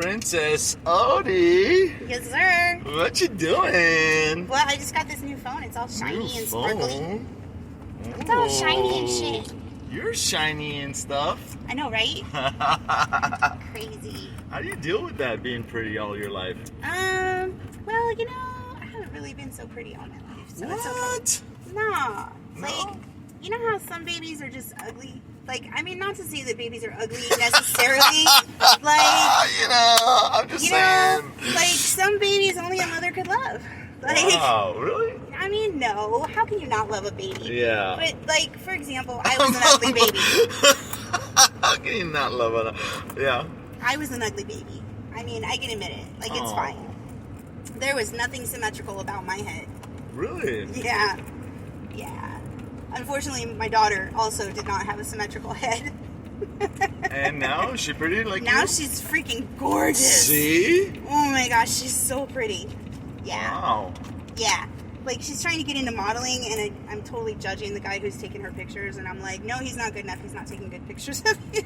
Princess Odie. Yes, sir. What you doing? Well, I just got this new phone. It's all shiny New and phone? sparkly. It's all shiny and shit. You're shiny and stuff. I know, right? Crazy. How do you deal with that, being pretty all your life? Well, you know, I haven't really been so pretty all my life, so What? it's okay. Nah. No? Like, you know how some babies are just ugly? Like, I mean, not to say that babies are ugly necessarily. Like, you know, I'm just saying. Like, some babies only a mother could love. Like, Wow, really? I mean, no. How can you not love a baby? Yeah. But, like, for example, I was an ugly baby. How can you not love it? Yeah. I was an ugly baby. I mean, I can admit it. Like, it's fine. There was nothing symmetrical about my head. Really? Yeah. Yeah. Unfortunately, my daughter also did not have a symmetrical head. And now is she pretty like now you? She's freaking gorgeous. See? Oh my gosh, she's so pretty. Yeah. Wow. Yeah. Like, she's trying to get into modeling, and I'm totally judging the guy who's taking her pictures, and I'm like, no, he's not good enough. He's not taking good pictures of you.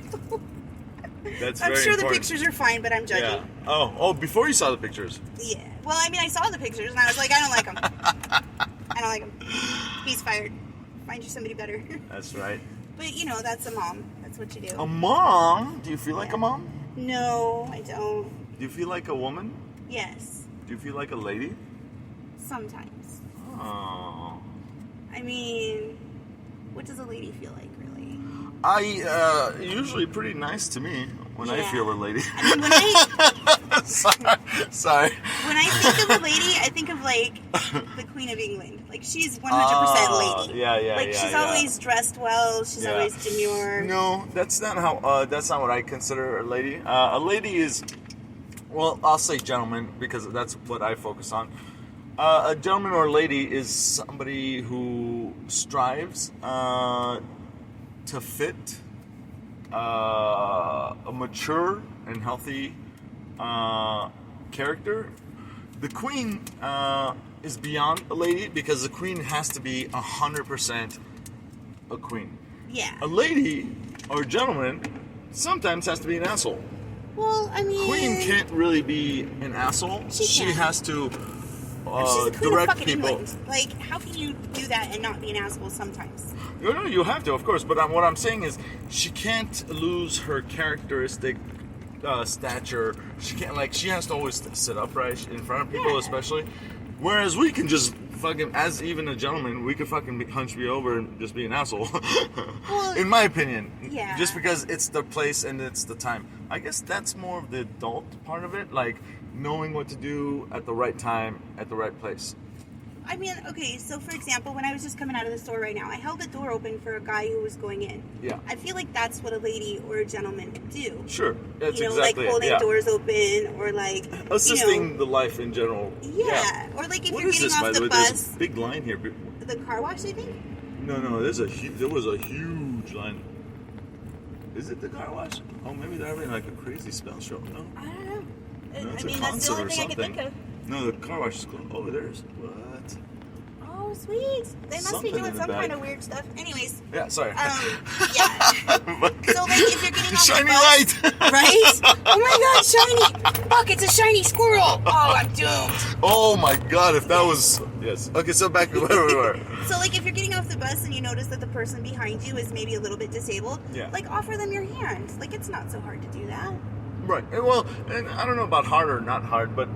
That's I'm very sure important. the pictures are fine, but I'm judging. Yeah. Oh, before you saw the pictures. Yeah. Well, I mean, I saw the pictures, and I was like, I don't like him. I don't like him. He's fired. Find you somebody better. That's right. But, you know, that's a mom. That's what you do. A mom? Do you feel like a mom? No, I don't. Do you feel like a woman? Yes. Do you feel like a lady? Sometimes. Oh. I mean, what does a lady feel like, really? Usually pretty nice to me when I Yeah. feel a lady. I mean, when I Sorry. when I think of a lady, I think of, like, the Queen of England. Like, she's 100% lady. Yeah. Like, she's always dressed well. She's always demure. No, that's not how. That's not what I consider a lady. A lady is, well, I'll say gentleman because that's what I focus on. A gentleman or a lady is somebody who strives to fit a mature and healthy character. The queen is beyond a lady because the queen has to be 100% a queen. Yeah. A lady or gentleman sometimes has to be an asshole. Well, I mean... Queen can't really be an asshole. She can't. has to she's the queen direct of fucking people. England. Like, how can you do that and not be an asshole sometimes? No, you have to, of course. But what I'm saying is, she can't lose her characteristic stature. She can't, like, she has to always sit upright in front of people, especially. Whereas we can just fucking, as even a gentleman, we could fucking hunch me over and just be an asshole. Well, in my opinion. Yeah. Just because it's the place and it's the time. I guess that's more of the adult part of it, like knowing what to do at the right time, at the right place. I mean, okay, so for example, when I was just coming out of the store right now, I held the door open for a guy who was going in. Yeah. I feel like that's what a lady or a gentleman would do. Sure. That's you know, exactly like holding it. Yeah. doors open or like Assisting the life in general. Yeah. Or like if What you're is getting this, by off the the way? There's bus. a big line here. The car wash, I think? No, there was a huge line. Is it the car wash? Oh, maybe they're having like a crazy spell show. No? I don't know. No, it's I mean, a that's the concert only or thing I something. can think of. No, the car wash is closed. Oh, there's what? Oh, sweet. They must Something be in doing the some back. kind of weird stuff. Anyways. Yeah, sorry. Yeah. So, like, if you're getting off Shiny the bus, light. right? Oh my god, shiny! Fuck, it's a shiny squirrel! Oh, I'm doomed. Oh my god, if that was... Yes. Okay, so back to where we were. So, like, if you're getting off the bus and you notice that the person behind you is maybe a little bit disabled, like, offer them your hand. Like, it's not so hard to do that. Right. Well, and I don't know about hard or not hard, but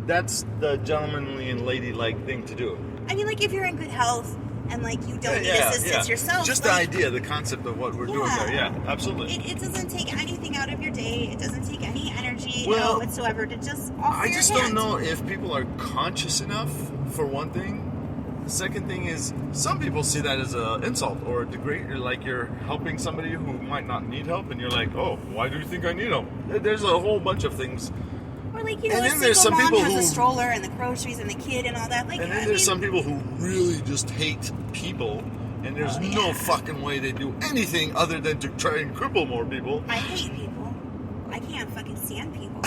that's the gentlemanly and ladylike thing to do. I mean, like, if you're in good health and, like, you don't need assistance yourself. Just like, the idea, the concept of what we're doing there. Yeah, absolutely. It doesn't take anything out of your day. It doesn't take any energy whatsoever to just offer I just your don't hand. know if people are conscious enough, for one thing. The second thing is, some people see that as an insult or a degrade. Like you're helping somebody who might not need help, and you're like, oh, why do you think I need help? There's a whole bunch of things. Or like, you know, And a then there's single some mom people has a who- stroller and the groceries and the kid and all that. Like, And then there's some people who really just hate people, and there's no fucking way they do anything other than to try and cripple more people. I hate people. I can't fucking stand people.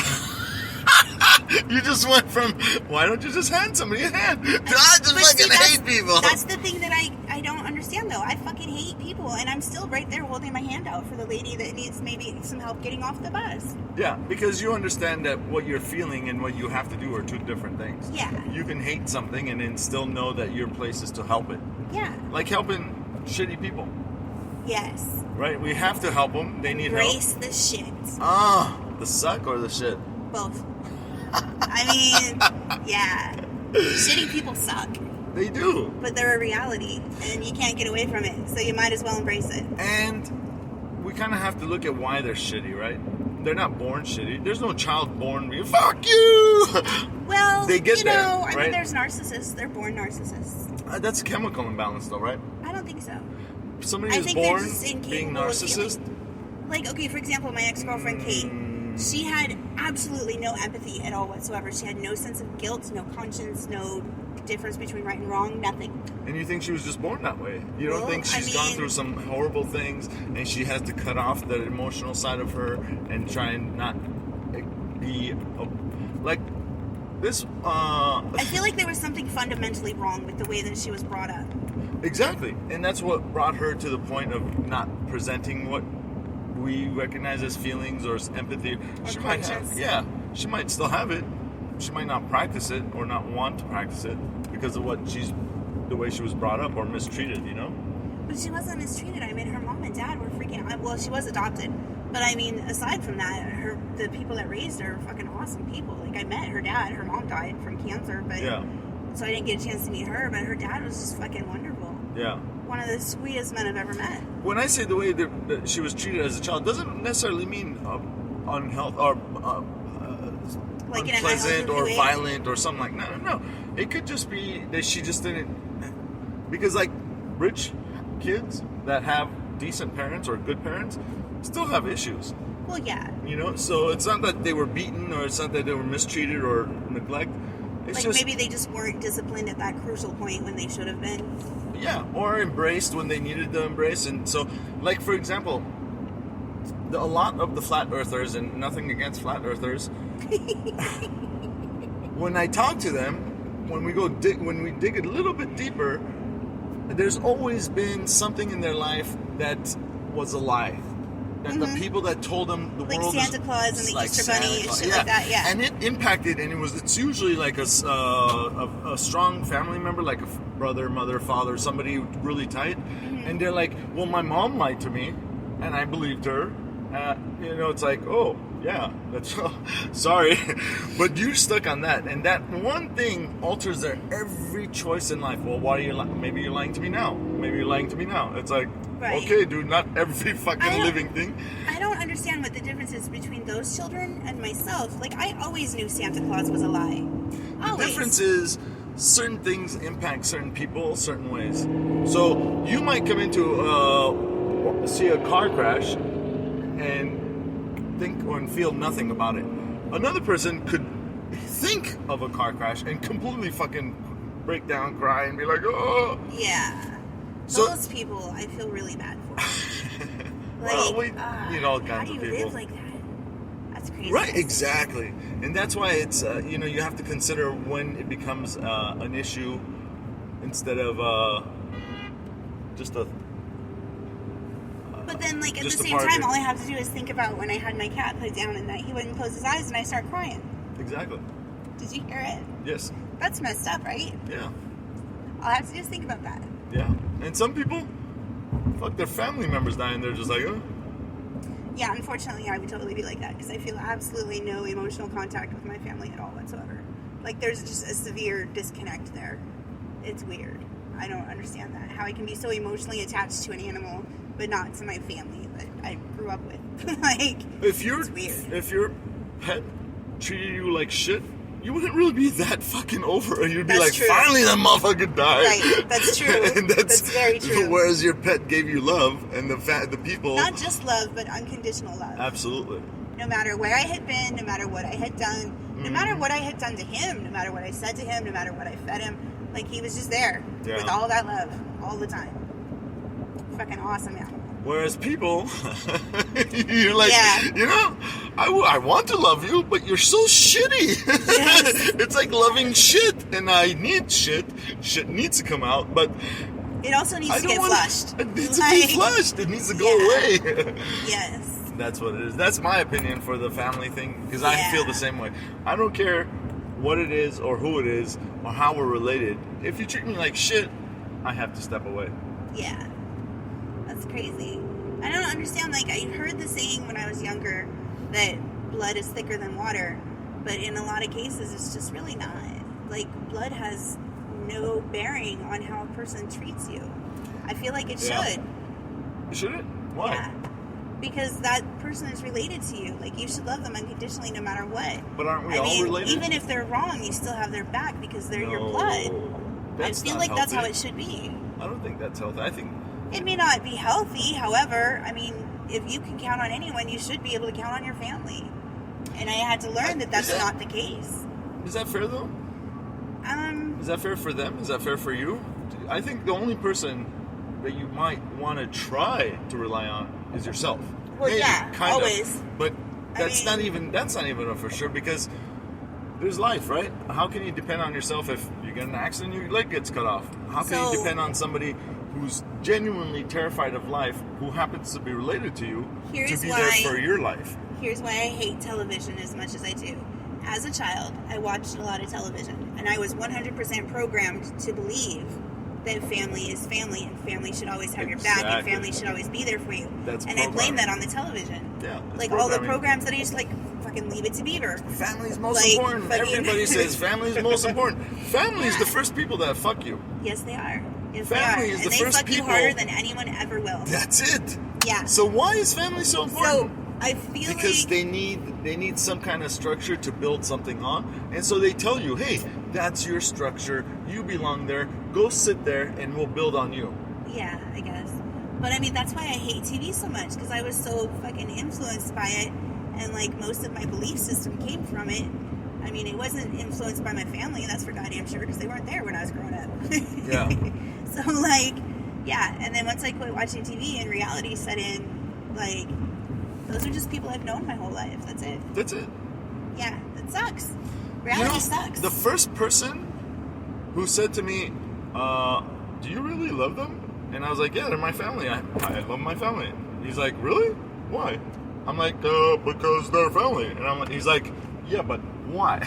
You just went from, why don't you just hand somebody a hand? To, I just But see, fucking hate people. That's the thing that I don't understand. understand, though. I fucking hate people, and I'm still right there holding my hand out for the lady that needs maybe some help getting off the bus. Yeah, because you understand that what you're feeling and what you have to do are two different things. Yeah. You can hate something and then still know that your place is to help it. Yeah. Like helping shitty people. Yes. Right? We have to help them. They need help. Embrace the shit. The suck or the shit? Both. I mean, yeah. Shitty people suck. They do. But they're a reality, and you can't get away from it, so you might as well embrace it. And we kind of have to look at why they're shitty, right? They're not born shitty. There's no child born, fuck you! Well, they get there, I right? mean, there's narcissists. They're born narcissists. That's a chemical imbalance, though, right? I don't think so. Somebody I who's think born they're just being incapable of narcissist? Like, okay, for example, my ex-girlfriend, Kate, she had absolutely no empathy at all whatsoever. She had no sense of guilt, no conscience, no difference between right and wrong, nothing. And you think she was just born that way? You don't think she's gone through some horrible things and she has to cut off the emotional side of her and try and not be like this? I feel like there was something fundamentally wrong with the way that she was brought up. Exactly, and that's what brought her to the point of not presenting what we recognize as feelings or as empathy. Or she might have, she might still have it. She might not practice it or not want to practice it because of the way she was brought up or mistreated, you know? But she wasn't mistreated. I mean, her mom and dad were freaking... Well, she was adopted. But I mean, aside from that, the people that raised her are fucking awesome people. Like, I met her dad. Her mom died from cancer, but... Yeah. So I didn't get a chance to meet her, but her dad was just fucking wonderful. Yeah. One of the sweetest men I've ever met. When I say the way that she was treated as a child, doesn't necessarily mean unhealthy or like unpleasant or violent or something like that. No. It could just be that she just didn't... Because, like, rich kids that have decent parents or good parents still have issues. Well, yeah. You know? So it's not that they were beaten or it's not that they were mistreated or neglected. It's like, just, maybe they just weren't disciplined at that crucial point when they should have been. Yeah, or embraced when they needed to embrace. And so, like, for example, a lot of the flat earthers, and nothing against flat earthers, when I talk to them, when we dig a little bit deeper, there's always been something in their life that was a lie. That the people that told them the like world Santa is Claus and the like Easter Bunny and shit like that, yeah. And it impacted, and it's usually like a strong family member, like a brother, mother, father, somebody really tight, and they're like, well, my mom lied to me, and I believed her. You know, it's like, oh, yeah, that's sorry, but you're stuck on that, and that one thing alters their every choice in life. Well, why are you lying? Maybe you're lying to me now. Maybe you're lying to me now. It's like, right. Okay, dude, not every fucking living thing. I don't understand what the difference is between those children and myself. Like, I always knew Santa Claus was a lie. Always. The difference is certain things impact certain people certain ways. So you might come into see a car crash and think or feel nothing about it. Another person could think of a car crash and completely fucking break down, cry, and be like, oh. Yeah. So, those people, I feel really bad for. Like, well, we need all kinds of how do you people. live like that? That's crazy. Right, exactly. And that's why it's, you have to consider when it becomes an issue instead of just a... But then, like, at the same time, all I have to do is think about when I had my cat put down at night. He wouldn't close his eyes, and I start crying. Exactly. Did you hear it? Yes. That's messed up, right? Yeah. All I have to do is think about that. Yeah. And some people, fuck, their family members die, and they're just like, oh. Yeah, unfortunately, I would totally be like that, because I feel absolutely no emotional contact with my family at all whatsoever. Like, there's just a severe disconnect there. It's weird. I don't understand that. How I can be so emotionally attached to an animal, but not to my family that I grew up with. Like, it's weird. If your pet treated you like shit, you wouldn't really be that fucking over it. You'd be like, true. Finally that motherfucker died. Right, that's true. And that's very true. Whereas your pet gave you love, and the people... Not just love, but unconditional love. Absolutely. No matter where I had been, no matter what I had done, no matter what I had done to him, no matter what I said to him, no matter what I fed him, like, he was just there with all that love, all the time. Fucking awesome animal. Whereas people, you're like, I want to love you, but you're so shitty. Yes. It's like loving shit, and I need shit. Shit needs to come out, but It also needs to get flushed. It needs to be flushed. It needs to go away. Yes. That's what it is. That's my opinion for the family thing, because I feel the same way. I don't care what it is or who it is or how we're related. If you treat me like shit, I have to step away. Yeah. That's crazy. I don't understand. Like, I heard the saying when I was younger that blood is thicker than water, but in a lot of cases, it's just really not. Like, blood has no bearing on how a person treats you. I feel like it should. Should it? Why? Yeah. Because that person is related to you. Like, you should love them unconditionally no matter what. But aren't we all related? Even if they're wrong, you still have their back because they're your blood. I feel like that's how it should be. I don't think that's healthy. I think... It may not be healthy, however, I mean, if you can count on anyone, you should be able to count on your family. And I had to learn that that's not the case. Is that fair, though? Is that fair for them? Is that fair for you? I think the only person that you might want to try to rely on is yourself. Well, maybe, kind always. of. But that's not even a for sure, because there's life, right? How can you depend on yourself if you get in an accident and your leg gets cut off? How can you depend on somebody who's genuinely terrified of life, who happens to be related to you, to be there for your life? Here's why I hate television as much as I do. As a child, I watched a lot of television, and I was 100% programmed to believe that family is family, and family should always have your back, and family should always be there for you. And I blame that on the television. Yeah. Like, all the programs that I used to, like, fucking Leave It to Beaver. Family's most important. Everybody says family's most important. Family's the first people that fuck you. Yes, they are. Yes, family is the first people. And they fuck you harder than anyone ever will. That's it. Yeah. So why is family so important? So, I feel because they need some kind of structure to build something on, and so they tell you, hey, that's your structure, you belong there, go sit there and we'll build on you. Yeah, I guess. But I mean, that's why I hate TV so much, because I was so fucking influenced by it, and like most of my belief system came from it. I mean, it wasn't influenced by my family, that's for goddamn sure, because they weren't there when I was growing up. Yeah. So like, yeah, and then once I quit watching TV and reality set in, like, those are just people I've known my whole life. That's it. That's it. Yeah, it sucks. Reality sucks. The first person who said to me, do you really love them? And I was like, yeah, they're my family. I love my family. He's like, really? Why? I'm like, because they're family. And he's like, yeah, but why?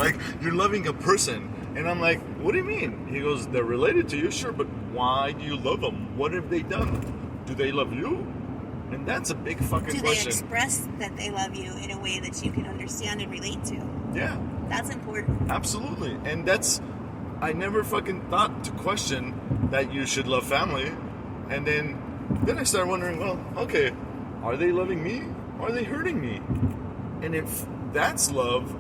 Like, you're loving a person. And I'm like, what do you mean? He goes, they're related to you, sure, but why do you love them? What have they done? Do they love you? And that's a big fucking question. Do they express that they love you in a way that you can understand and relate to? Yeah. That's important. Absolutely. And I never fucking thought to question that you should love family. And then I started wondering, well, okay, are they loving me? Or are they hurting me? And if that's love,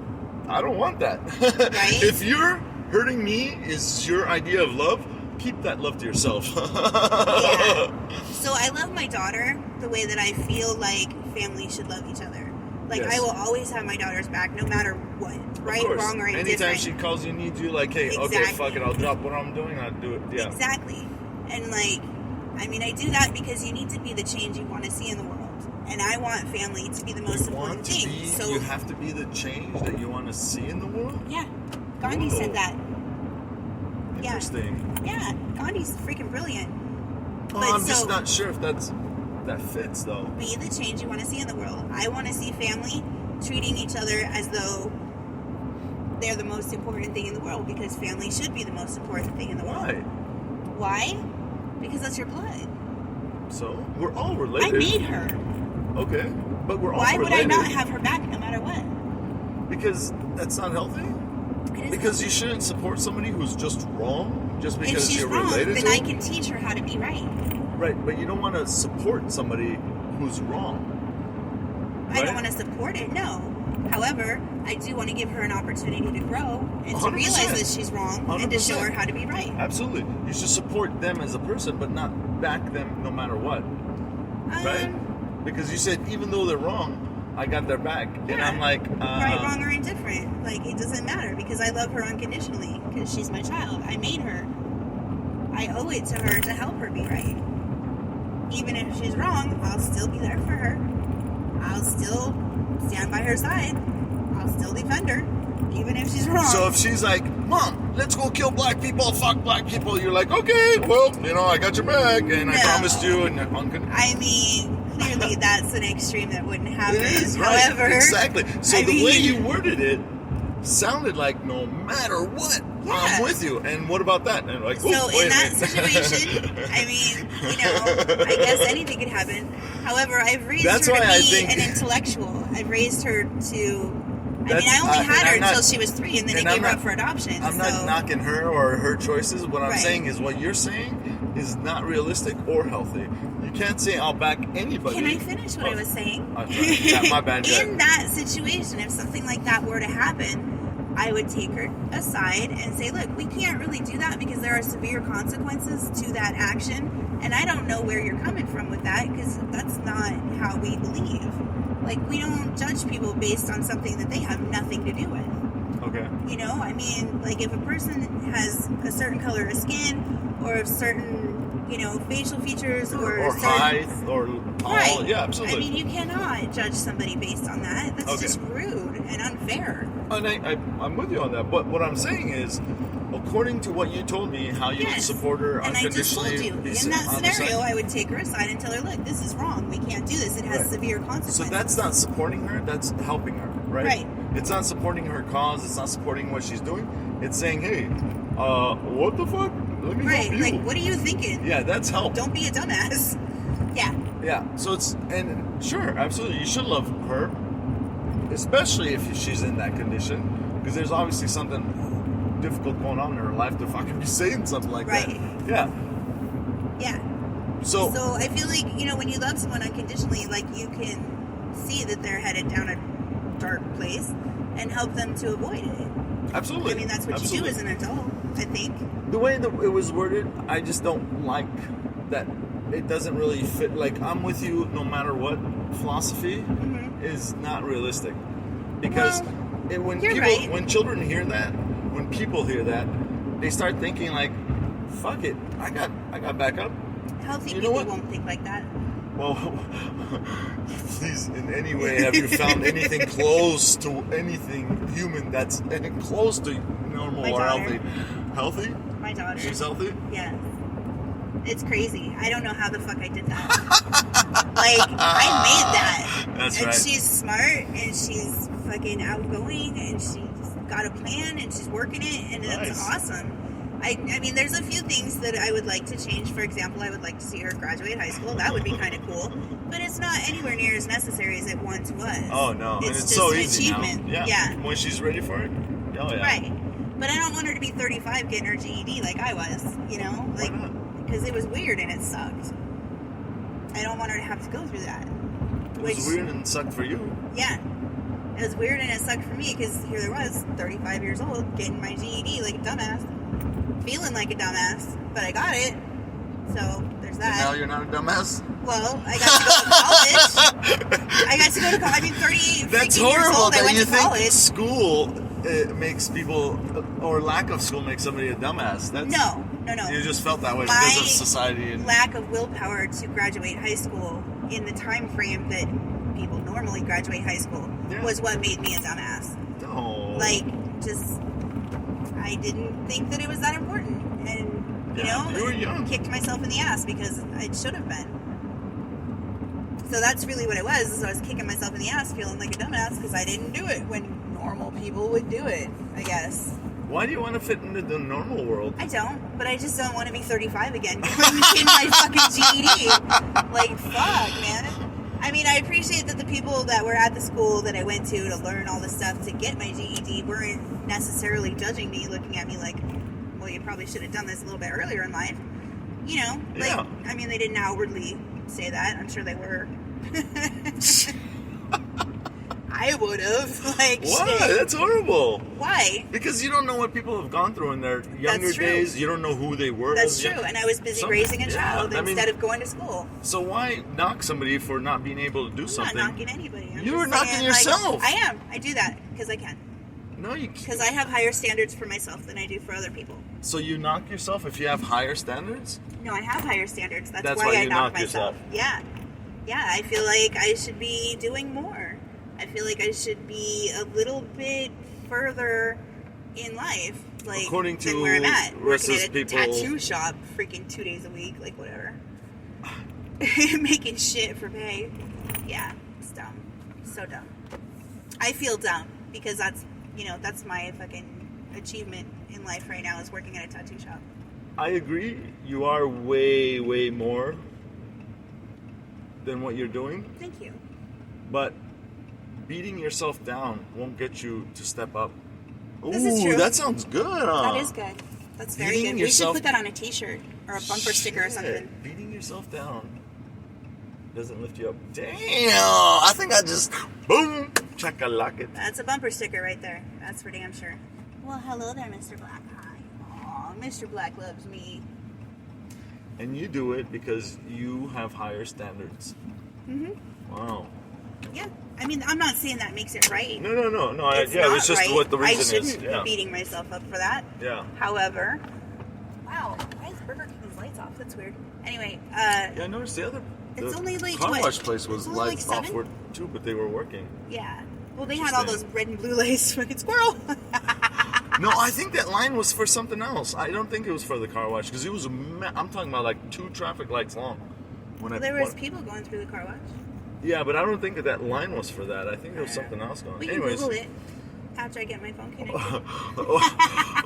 I don't want that. Right? If you're hurting me is your idea of love, keep that love to yourself. Yeah. So I love my daughter the way that I feel like families should love each other. Like, I will always have my daughter's back no matter what, right, wrong, or indifferent. Anytime she calls you, needs you, like, hey, okay, fuck it, I'll drop what I'm doing, I'll do it. Yeah. Exactly. And, like, I mean, I do that because you need to be the change you want to see in the world. And I want family to be the most important thing. So you have to be the change that you want to see in the world? Yeah. Gandhi said that. Interesting. Yeah. Gandhi's freaking brilliant. Well, I'm just not sure if that fits, though. Be the change you want to see in the world. I want to see family treating each other as though they're the most important thing in the world, because family should be the most important thing in the world. Why? Because that's your blood. So? We're all related. I made her. Okay. But we're all Why related. would I not have her back no matter what? Because that's not healthy? Because you shouldn't support somebody who's just wrong just because you're related to them? If she's wrong, then I can teach her how to be right. Right, but you don't want to support somebody who's wrong. Right? I don't want to support it, no. However, I do want to give her an opportunity to grow and 100%. To realize that she's wrong 100%. And to show her how to be right. Absolutely. You should support them as a person, but not back them no matter what. Right? Because you said, even though they're wrong, I got their back. Yeah. And I'm like... right, wrong, or indifferent. Like, it doesn't matter, because I love her unconditionally, because she's my child. I made her. I owe it to her to help her be right. Even if she's wrong, I'll still be there for her. I'll still stand by her side. I'll still defend her, even if she's wrong. So if she's like, Mom, let's go kill black people, fuck black people. You're like, okay, well, I got your back, and I promised you, and I mean, clearly that's an extreme that wouldn't happen. It is, right? However, Exactly. So the way you worded it sounded like no matter what, I'm with you. And what about that? And like, so in that situation, I mean, I guess anything could happen. However, I've raised her to be an intellectual. I've raised her to. I only had her until she was 3, and then I gave her up for adoption. I'm not knocking her or her choices. What I'm saying is what you're saying is not realistic or healthy. You can't say I'll back anybody. Can I finish what I was saying? Yeah, my bad. In that situation, if something like that were to happen, I would take her aside and say, look, we can't really do that because there are severe consequences to that action, and I don't know where you're coming from with that because that's not how we believe. Like, we don't judge people based on something that they have nothing to do with. Okay. I mean, like, if a person has a certain color of skin or a certain, facial features or height or tall. Right. Yeah, absolutely. I mean, you cannot judge somebody based on that. That's just rude and unfair. And I'm with you on that. But what I'm saying is, according to what you told me, how you would support her unconditionally. And I just told you, in that scenario, I would take her aside and tell her, look, this is wrong. We can't do this. It has severe consequences. So that's not supporting her. That's helping her, right? Right. It's not supporting her cause. It's not supporting what she's doing. It's saying, hey, what the fuck? Let me help you. Like, what are you thinking? Yeah, that's help. Don't be a dumbass. Yeah. Yeah. So and sure, absolutely, you should love her, especially if she's in that condition, because there's obviously something difficult going on in her life to fucking be saying something like that. Yeah. Yeah. So I feel like, when you love someone unconditionally, like, you can see that they're headed down a dark place and help them to avoid it. Absolutely. I mean, that's what you do as an adult, I think. The way that it was worded, I just don't like that. It doesn't really fit. Like, I'm with you no matter what philosophy is not realistic. Because when children hear that, when people hear that, they start thinking like, fuck it, I got backup. Healthy people won't think like that. Well, please, in any way, have you found anything close to anything human that's close to normal or healthy? Healthy? My daughter. She's healthy? Yeah. It's crazy. I don't know how the fuck I did that. Like, I made that. That's and right. She's smart, and she's fucking outgoing, and she's got a plan, and she's working it, and it's awesome. I mean, there's a few things that I would like to change. For example, I would like to see her graduate high school. That would be kind of cool. But it's not anywhere near as necessary as it once was. Oh, no. It's just so an easy achievement. Now. Yeah. When she's ready for it? Oh, yeah. Right. But I don't want her to be 35 getting her GED like I was, Like, because it was weird and it sucked. I don't want her to have to go through that. It was weird and it sucked for you. Yeah. It was weird and it sucked for me because here I was, 35 years old, getting my GED like a dumbass. Feeling like a dumbass, but I got it. So, there's that. And now you're not a dumbass? Well, I got to go to college. I got to go to college. I mean, 38 That's freaking years old, I went to college. Think school makes people, or lack of school makes somebody a dumbass. No. You just felt that way because of society. And lack of willpower to graduate high school in the time frame that people normally graduate high school was what made me a dumbass. Oh. Like, just, I didn't think that it was that important. And, you were young. Kicked myself in the ass because I should have been. So that's really what it was, is I was kicking myself in the ass feeling like a dumbass because I didn't do it when normal people would do it, I guess. Why do you want to fit into the normal world? I don't, but I just don't want to be 35 again getting my fucking GED. Like, fuck, man. I mean, I appreciate that the people that were at the school that I went to learn all this stuff to get my GED weren't necessarily judging me, looking at me like, well, you probably should have done this a little bit earlier in life. I mean, they didn't outwardly say that. I'm sure they were. I would have. Like, what? Shit. That's horrible. Why? Because you don't know what people have gone through in their younger days. You don't know who they were. That's true. And I was busy raising a child instead of going to school. So why knock somebody for not being able to do something? I'm not knocking anybody. You were knocking yourself. I am. I do that because I can. No, you can't. Because I have higher standards for myself than I do for other people. So you knock yourself if you have higher standards? No, I have higher standards. That's why I knock myself. Yeah. Yeah, I feel like I should be doing more. I feel like I should be a little bit further in life. like, according to than where I'm at. Working racist at a people, tattoo shop freaking 2 days a week, like, whatever. Making shit for pay. Yeah, it's dumb. So dumb. I feel dumb because that's my fucking achievement in life right now is working at a tattoo shop. I agree. You are way, way more than what you're doing. Thank you. But beating yourself down won't get you to step up. This is true. That sounds good. That is good. That's very Beating good. yourself- We should put that on a t-shirt or a bumper sticker or something. Beating yourself down doesn't lift you up. Damn! I think I just boom, chakalaka. That's a bumper sticker right there. That's for damn sure. Well, hello there, Mr. Black. Hi. Aw, Mr. Black loves me. And you do it because you have higher standards. Mhm. Wow. Yeah. I mean, I'm not saying that makes it right. No. It's Yeah, not it's just right. what the reason I is. shouldn't Yeah. be beating myself up for that. Yeah. However, wow, why is Burger King's lights off? That's weird. Anyway, Yeah, I noticed the it's only like car what? wash place was It's only like lights off 7? were too, but they were working. Yeah. Well, they had all those red and blue lights. Fucking squirrel. No, I think that line was for something else. I don't think it was for the car wash because it was. I'm talking about like 2 traffic lights long. Well, there was people going through the car wash. Yeah, but I don't think that line was for that. I think there was something else going. We can Anyways, Google it after I get my phone connected.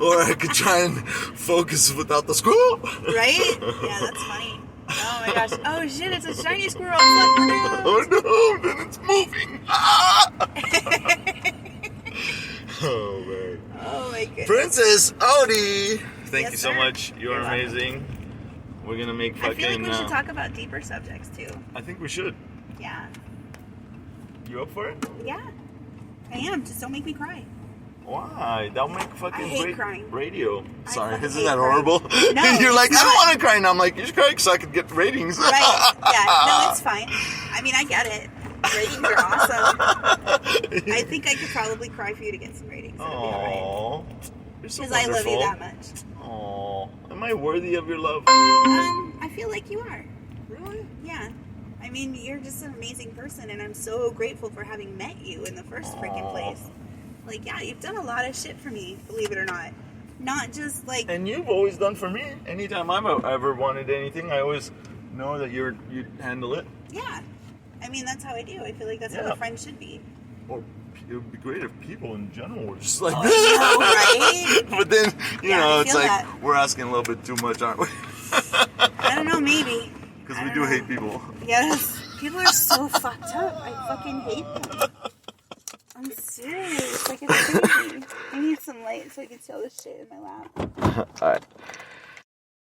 or I could try and focus without the squirrel. Right? Yeah, that's funny. Oh my gosh. Oh shit, it's a shiny squirrel. Fuck, we're doomed. Oh no, then it's moving. Ah! Oh man. Oh my goodness. Princess Odie, thank Yes, you so sir. much. You're You're welcome. amazing. We're gonna make I fucking. feel like we should talk about deeper subjects too. I think we should. Yeah. You up for it? Yeah. I am. Just don't make me cry. Why? That'll make fucking I hate great crying. radio. I Sorry, fucking isn't hate that crying. horrible? No, You're like, it's I don't not. want to cry, and I'm like, you should cry so I could get ratings. Right. Yeah. No, it's fine. I mean, I get it. Ratings are awesome. I think I could probably cry for you to get some ratings. That'd be all right. Aww. You're so Because I love you wonderful. that much. Aww. Am I worthy of your love? I feel like you are. Really? Yeah. I mean, you're just an amazing person, and I'm so grateful for having met you in the first freaking place. Like, yeah, you've done a lot of shit for me, believe it or not. Not just like. And you've always done for me. Anytime I've ever wanted anything, I always know that you handle it. Yeah. I mean, that's how I do. I feel like that's how a friend should be. Or it would be great if people in general were just like I know, right? But then, you Yeah, know, I it's feel like that. we're asking a little bit too much, aren't we? I don't know, maybe. Because I we don't do know. hate people. Yes. People are so fucked up. I fucking hate them. I'm serious. Like, it's crazy. I need some light so I can see all this shit in my lap. All right.